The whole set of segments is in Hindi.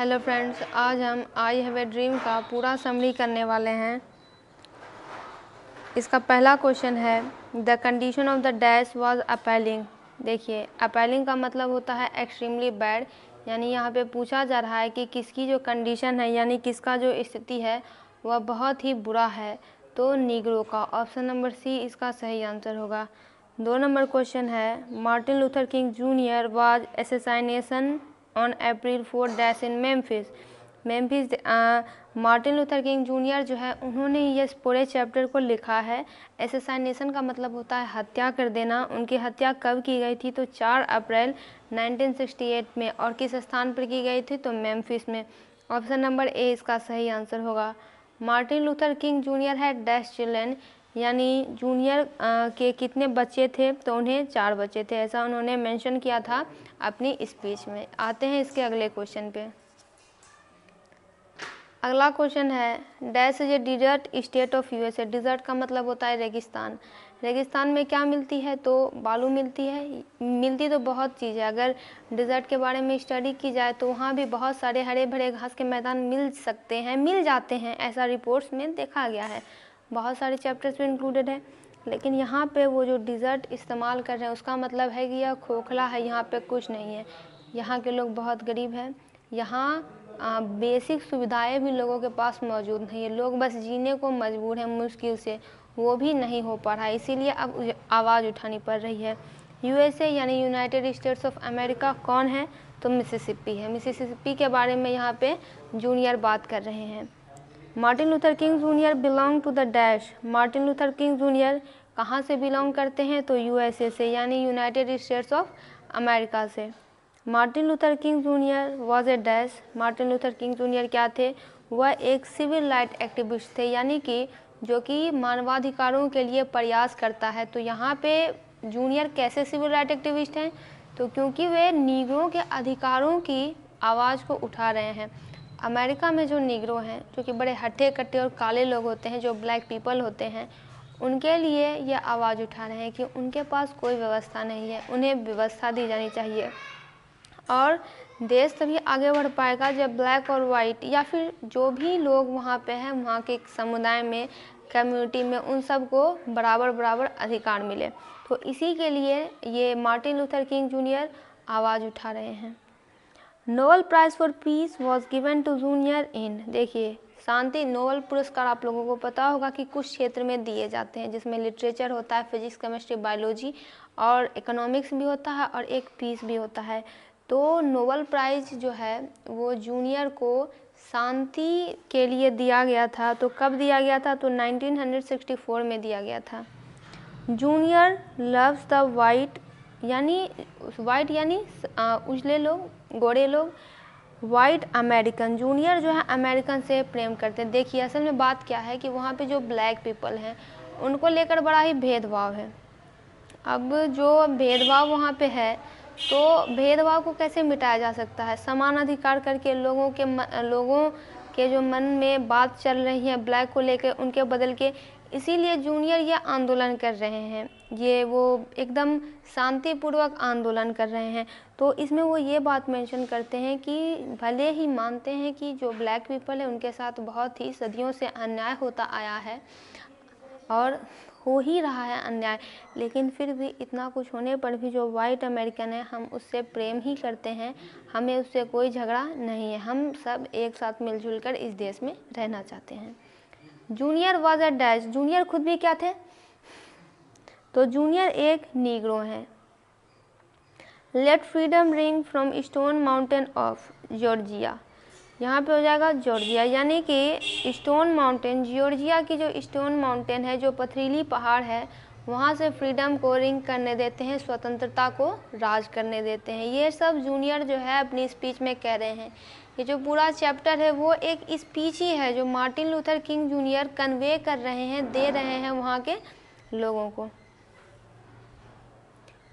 हेलो फ्रेंड्स, आज हम आई हैव ए ड्रीम का पूरा समरी करने वाले हैं। इसका पहला क्वेश्चन है the condition of the dash was appalling. देखिए, अपैलिंग का मतलब होता है एक्सट्रीमली बैड, यानी यहाँ पे पूछा जा रहा है कि किसकी जो कंडीशन है यानी किसका जो स्थिति है वह बहुत ही बुरा है, तो नीग्रो का। ऑप्शन नंबर सी इसका सही आंसर होगा। 2 नंबर क्वेश्चन है Martin Luther King junior was assassination on April 4 dash in Memphis. Martin Luther King junior जो है उन्होंने ये पूरे चैप्टर को लिखा है। असैसिनेशन का मतलब होता है हत्या कर देना। उनकी हत्या कब की गई थी? तो 4 अप्रैल 1968 में। और किस स्थान पर की गई थी? तो मेम्फिस में। ऑप्शन नंबर ए इसका सही आंसर होगा। मार्टिन लूथर किंग जूनियर है डैश चिल्ड्रन, यानी जूनियर के कितने बच्चे थे? तो उन्हें 4 बच्चे थे, ऐसा उन्होंने मेंशन किया था अपनी स्पीच में। आते हैं इसके अगले क्वेश्चन पे। अगला क्वेश्चन है dash is a desert state of USA. Desert का मतलब होता है रेगिस्तान। रेगिस्तान में क्या मिलती है? तो बालू मिलती है। मिलती तो बहुत चीज़ है। अगर डिजर्ट के बारे में स्टडी की जाए तो वहाँ भी बहुत सारे हरे भरे घास के मैदान मिल सकते हैं, मिल जाते हैं, ऐसा रिपोर्ट्स में देखा गया है। बहुत सारे चैप्टर्स में इंक्लूडेड है। लेकिन यहाँ पे वो जो डिज़र्ट इस्तेमाल कर रहे हैं उसका मतलब है कि यह खोखला है, यहाँ पे कुछ नहीं है। यहाँ के लोग बहुत गरीब हैं। यहाँ बेसिक सुविधाएं भी लोगों के पास मौजूद नहीं है। लोग बस जीने को मजबूर हैं मुश्किल से, वो भी नहीं हो पा रहा है, इसीलिए अब आवाज़ उठानी पड़ रही है। यूएसए यानी यूनाइटेड स्टेट्स ऑफ अमेरिका कौन है? तो मिसिसिपी है। मिसिसिपी के बारे में यहाँ पे जूनियर बात कर रहे हैं। Martin Luther King Junior belong to the dash. Martin Luther King Junior कहाँ से बिलोंग करते हैं? तो यूएसए से, यानी यूनाइटेड स्टेट्स ऑफ अमेरिका से। Martin Luther King junior was a dash. Martin Luther King Junior क्या थे? वह एक सिविल राइट एक्टिविस्ट थे, यानी कि जो कि मानवाधिकारों के लिए प्रयास करता है। तो यहाँ पे जूनियर कैसे सिविल राइट एक्टिविस्ट हैं? तो क्योंकि वे नीग्रो के अधिकारों की आवाज़ को उठा रहे हैं। अमेरिका में जो नीग्रो हैं, जो कि बड़े हट्टे कट्टे और काले लोग होते हैं, जो ब्लैक पीपल होते हैं, उनके लिए ये आवाज़ उठा रहे हैं कि उनके पास कोई व्यवस्था नहीं है, उन्हें व्यवस्था दी जानी चाहिए। और देश तभी आगे बढ़ पाएगा जब ब्लैक और वाइट या फिर जो भी लोग वहाँ पे हैं, वहाँ के समुदाय में, कम्युनिटी में, उन सब को बराबर बराबर अधिकार मिले। तो इसी के लिए ये मार्टिन लूथर किंग जूनियर आवाज़ उठा रहे हैं। Nobel prize for peace was given to junior in. देखिए, शांति नोबेल पुरस्कार आप लोगों को पता होगा कि कुछ क्षेत्र में दिए जाते हैं, जिसमें लिटरेचर होता है, फिजिक्स, केमिस्ट्री, बायोलॉजी और इकोनॉमिक्स भी होता है, और एक पीस भी होता है। तो नोबेल प्राइज़ जो है वो जूनियर को शांति के लिए दिया गया था। तो कब दिया गया था? तो 1964 में दिया गया था। जूनियर लव्स द वाइट, यानी उजले लोग, गोरे लोग, वाइट अमेरिकन। जूनियर जो है अमेरिकन से प्रेम करते हैं। देखिए, असल में बात क्या है कि वहाँ पे जो ब्लैक पीपल हैं उनको लेकर बड़ा ही भेदभाव है। अब जो भेदभाव वहाँ पे है, तो भेदभाव को कैसे मिटाया जा सकता है? समान अधिकार करके लोगों के जो मन में बात चल रही है ब्लैक को लेकर, उनके बदल के, इसीलिए जूनियर ये आंदोलन कर रहे हैं। ये वो एकदम शांतिपूर्वक आंदोलन कर रहे हैं। तो इसमें वो ये बात मेंशन करते हैं कि भले ही मानते हैं कि जो ब्लैक पीपल है उनके साथ बहुत ही सदियों से अन्याय होता आया है और हो ही रहा है अन्याय, लेकिन फिर भी इतना कुछ होने पर भी जो वाइट अमेरिकन है, हम उससे प्रेम ही करते हैं, हमें उससे कोई झगड़ा नहीं है, हम सब एक साथ मिलजुल कर इस देश में रहना चाहते हैं। Junior was a dash. Junior खुद भी क्या थे? तो जूनियर एक नीग्रो हैं। Let freedom ring from stone mountain of Georgia. यहाँ पे हो जाएगा जॉर्जिया, यानी कि स्टोन माउंटेन, जॉर्जिया की जो स्टोन माउंटेन है, जो पथरीली पहाड़ है, वहाँ से फ्रीडम को रिंग करने देते हैं, स्वतंत्रता को राज करने देते हैं। ये सब जूनियर जो है अपनी स्पीच में कह रहे हैं। ये जो पूरा चैप्टर है वो एक स्पीच ही है जो Martin Luther King junior convey कर रहे हैं, दे रहे हैं वहाँ के लोगों को।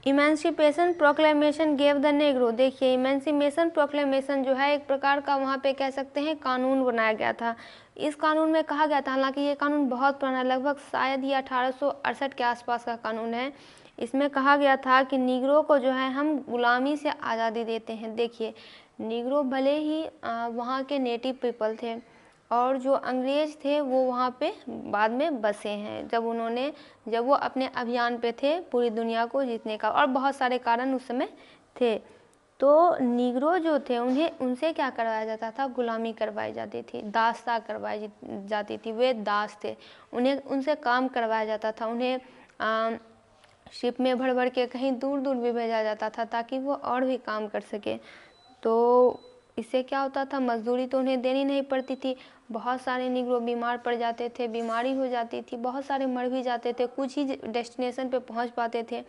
Emancipation proclamation gave the Negro. देखिए, इमेंसिपेशन प्रोक्लेमेशन जो है एक प्रकार का, वहाँ पे कह सकते हैं, कानून बनाया गया था। इस कानून में कहा गया था, हालांकि ये कानून बहुत पुराना, लगभग शायद ये 1868 के आसपास का कानून है। इसमें कहा गया था कि नीग्रो को जो है हम गुलामी से आज़ादी देते हैं। देखिए, निग्रो भले ही वहाँ के नेटिव पीपल थे और जो अंग्रेज थे वो वहाँ पे बाद में बसे हैं, जब वो अपने अभियान पे थे पूरी दुनिया को जीतने का, और बहुत सारे कारण उस समय थे। तो निग्रो जो थे उनसे क्या करवाया जाता था, गुलामी करवाई जाती थी, दास्ता करवाई जाती थी, वे दास थे, उनसे काम करवाया जाता था, उन्हें शिप में भर भर के कहीं दूर दूर भी भेजा जाता था ताकि वो और भी काम कर सके। तो इससे क्या होता था, मजदूरी तो उन्हें देनी नहीं पड़ती थी। बहुत सारे निग्रो बीमार पड़ जाते थे, बीमारी हो जाती थी, बहुत सारे मर भी जाते थे, कुछ ही डेस्टिनेशन पे पहुंच पाते थे।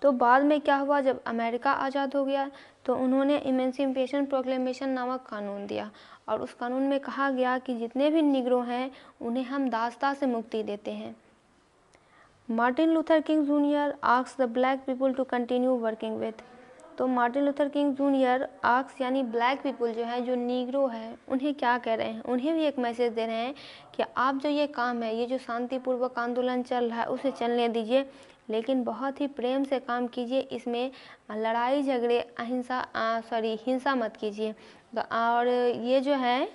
तो बाद में क्या हुआ, जब अमेरिका आज़ाद हो गया तो उन्होंने इमेंसिपेशन प्रोक्लेमेशन नामक कानून दिया, और उस कानून में कहा गया कि जितने भी निग्रो हैं उन्हें हम दास्ता से मुक्ति देते हैं। Martin Luther King Junior asks the black people to continue working with. तो Martin Luther King Junior asks यानी ब्लैक पीपल जो है, जो नीग्रो है, उन्हें क्या कह रहे हैं, उन्हें भी एक मैसेज दे रहे हैं कि आप जो ये काम है, ये जो शांतिपूर्वक आंदोलन चल रहा है उसे चलने दीजिए, लेकिन बहुत ही प्रेम से काम कीजिए, इसमें लड़ाई झगड़े हिंसा मत कीजिए। और ये जो है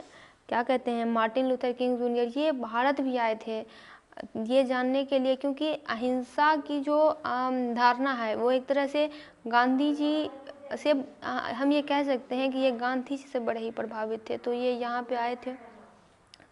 क्या कहते हैं, मार्टिन लूथर किंग जूनियर ये भारत भी आए थे ये जानने के लिए, क्योंकि अहिंसा की जो धारणा है वो एक तरह से गांधी जी से हम ये कह सकते हैं कि ये गांधी जी से बड़े ही प्रभावित थे। तो ये यहाँ पे आए थे,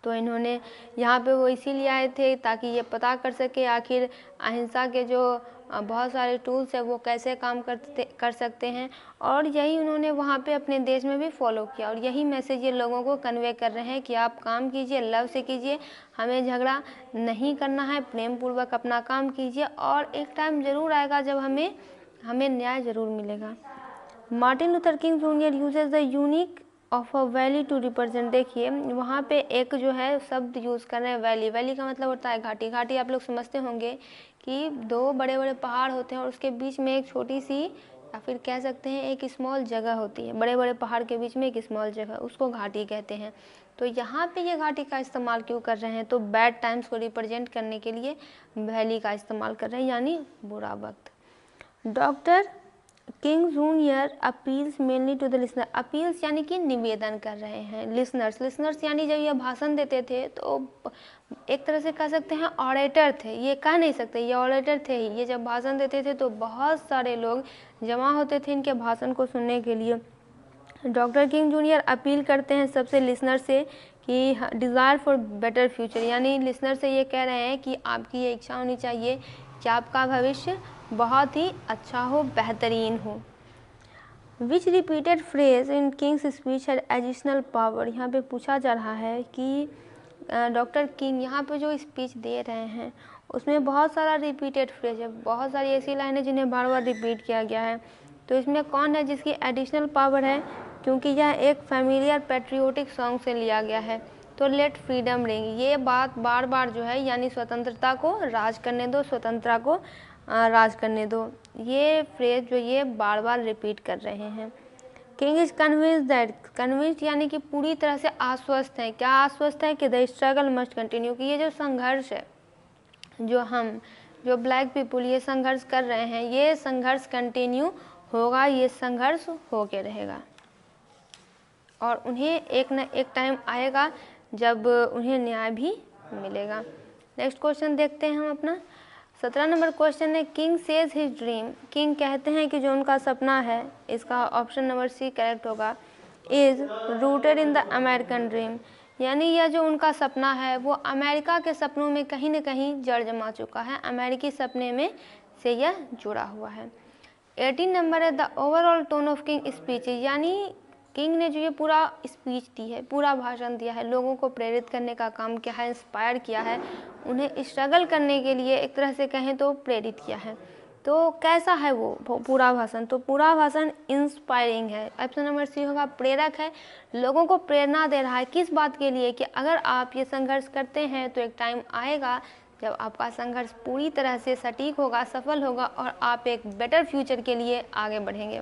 तो इन्होंने यहाँ पे वो इसीलिए आए थे ताकि ये पता कर सके आखिर अहिंसा के जो बहुत सारे टूल्स है वो कैसे काम कर सकते हैं, और यही उन्होंने वहाँ पे अपने देश में भी फॉलो किया, और यही मैसेज ये लोगों को कन्वे कर रहे हैं कि आप काम कीजिए, लव से कीजिए, हमें झगड़ा नहीं करना है, प्रेम पूर्वक अपना काम कीजिए, और एक टाइम ज़रूर आएगा जब हमें न्याय ज़रूर मिलेगा। Martin Luther King junior uses the unique of a valley to represent. देखिए वहाँ पे एक जो है शब्द यूज़ कर रहे हैं वैली। वैली का मतलब होता है घाटी। घाटी आप लोग समझते होंगे कि दो बड़े बड़े पहाड़ होते हैं और उसके बीच में एक छोटी सी, या फिर कह सकते हैं एक स्मॉल जगह होती है। बड़े बड़े पहाड़ के बीच में एक स्मॉल जगह, उसको घाटी कहते हैं। तो यहाँ पे ये घाटी का इस्तेमाल क्यों कर रहे हैं, तो बैड टाइम्स को रिप्रेजेंट करने के लिए वैली का इस्तेमाल कर रहे हैं, यानी बुरा वक्त। Doctor King junior appeals mainly to the listener. Appeals यानी कि निवेदन कर रहे हैं। लिसनर्स यानी जब ये भाषण देते थे तो एक तरह से कह सकते हैं ऑरेटर थे, ये कह नहीं सकते, ये ऑरेटर थे ही। ये जब भाषण देते थे तो बहुत सारे लोग जमा होते थे इनके भाषण को सुनने के लिए। डॉक्टर किंग जूनियर अपील करते हैं सबसे लिसनर से कि डिज़ायर फॉर बेटर फ्यूचर, यानी लिसनर से ये कह रहे हैं कि आपकी ये इच्छा होनी चाहिए कि आपका भविष्य बहुत ही अच्छा हो, बेहतरीन हो। Which repeated phrase in King's speech had additional power. यहाँ पे पूछा जा रहा है कि डॉक्टर किंग यहाँ पे जो स्पीच दे रहे हैं उसमें बहुत सारा रिपीटेड फ्रेज है, बहुत सारी ऐसी लाइनें जिन्हें बार बार रिपीट किया गया है। तो इसमें कौन है जिसकी एडिशनल पावर है, क्योंकि यह एक फैमिलियर पैट्रियोटिक सॉन्ग से लिया गया है। तो लेट फ्रीडम रिंग, ये बात बार बार जो है यानी स्वतंत्रता को राज करने दो, स्वतंत्रता को राज करने दो, ये फ्रेज जो ये बार बार रिपीट कर रहे हैं। किंग इज कन्विंस्ड यानी कि पूरी तरह से आश्वस्त है। क्या आश्वस्त है कि द स्ट्रगल मस्ट कंटिन्यू, कि ये जो संघर्ष है, जो ब्लैक पीपुल ये संघर्ष कर रहे हैं, ये संघर्ष कंटिन्यू होगा, ये संघर्ष होके रहेगा, और उन्हें एक न एक टाइम आएगा जब उन्हें न्याय भी मिलेगा। नेक्स्ट क्वेश्चन देखते हैं हम अपना 17 नंबर क्वेश्चन है king says his dream. King कहते हैं कि जो उनका सपना है, इसका ऑप्शन नंबर सी करेक्ट होगा, is rooted in the American dream, यानी यह जो उनका सपना है वो अमेरिका के सपनों में कहीं न कहीं जड़ जमा चुका है, अमेरिकी सपने में से यह जुड़ा हुआ है। 18 नंबर है the overall tone of king speech, यानी किंग ने जो ये पूरा स्पीच दी है, पूरा भाषण दिया है, लोगों को प्रेरित करने का काम किया है, इंस्पायर किया है, उन्हें स्ट्रगल करने के लिए एक तरह से कहें तो प्रेरित किया है। तो कैसा है वो पूरा भाषण, तो पूरा भाषण इंस्पायरिंग है। ऑप्शन नंबर सी होगा, प्रेरक है, लोगों को प्रेरणा दे रहा है। किस बात के लिए, कि अगर आप ये संघर्ष करते हैं तो एक टाइम आएगा जब आपका संघर्ष पूरी तरह से सटीक होगा, सफल होगा, और आप एक बेटर फ्यूचर के लिए आगे बढ़ेंगे।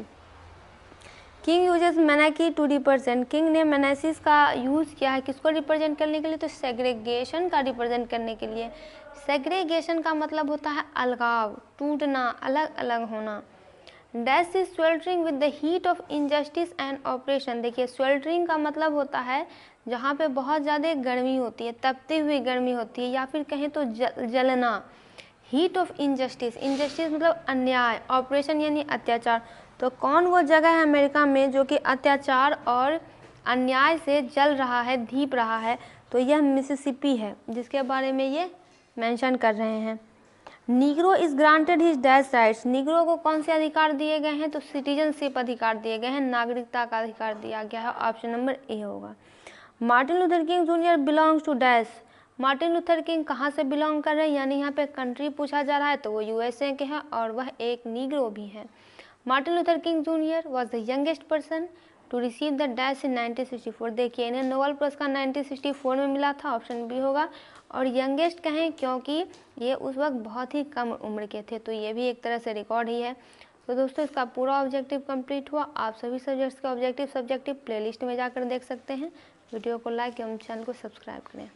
किंग यूजेस मैनाकी टू रिप्रेजेंट, किंग ने मैनासिस का यूज़ किया है किसको रिप्रेजेंट करने के लिए, तो सेग्रेगेशन का रिप्रेजेंट करने के लिए। सेग्रेगेशन का मतलब होता है अलगाव, टूटना, अलग अलग होना। Dash is sweltering with the heat of injustice and operation. देखिए स्वेल्टरिंग का मतलब होता है जहाँ पे बहुत ज़्यादा गर्मी होती है, तपती हुई गर्मी होती है, या फिर कहें तो जलना। हीट ऑफ इनजस्टिस, इनजस्टिस मतलब अन्याय, ऑपरेशन यानी अत्याचार। तो कौन वो जगह है अमेरिका में जो कि अत्याचार और अन्याय से जल रहा है, धीप रहा है? तो यह मिसिसिपी है, जिसके बारे में ये मेंशन कर रहे हैं। Negro is granted his dash rights. Negro को कौन से अधिकार दिए गए हैं? तो सिटीजनशिप अधिकार दिए गए हैं, नागरिकता का अधिकार दिया गया है। ऑप्शन नंबर ए होगा। Martin Luther King junior belongs to dash. Martin Luther King कहाँ से बिलोंग कर रहे हैं, यानी यहाँ पे कंट्री पूछा जा रहा है तो वो यूएसए के हैं और वह एक नीग्रो भी हैं। Martin Luther King junior was the youngest person to receive the dash in 1964। देखिए इन्हें नोबेल पुरस्कार 1964 में मिला था, ऑप्शन बी होगा। और यंगेस्ट कहें क्योंकि ये उस वक्त बहुत ही कम उम्र के थे, तो ये भी एक तरह से रिकॉर्ड ही है। तो दोस्तों इसका पूरा ऑब्जेक्टिव कंप्लीट हुआ। आप सभी सब्जेक्ट्स के ऑब्जेक्टिव प्लेलिस्ट में जाकर देख सकते हैं। वीडियो को लाइक एवं चैनल को सब्सक्राइब करें।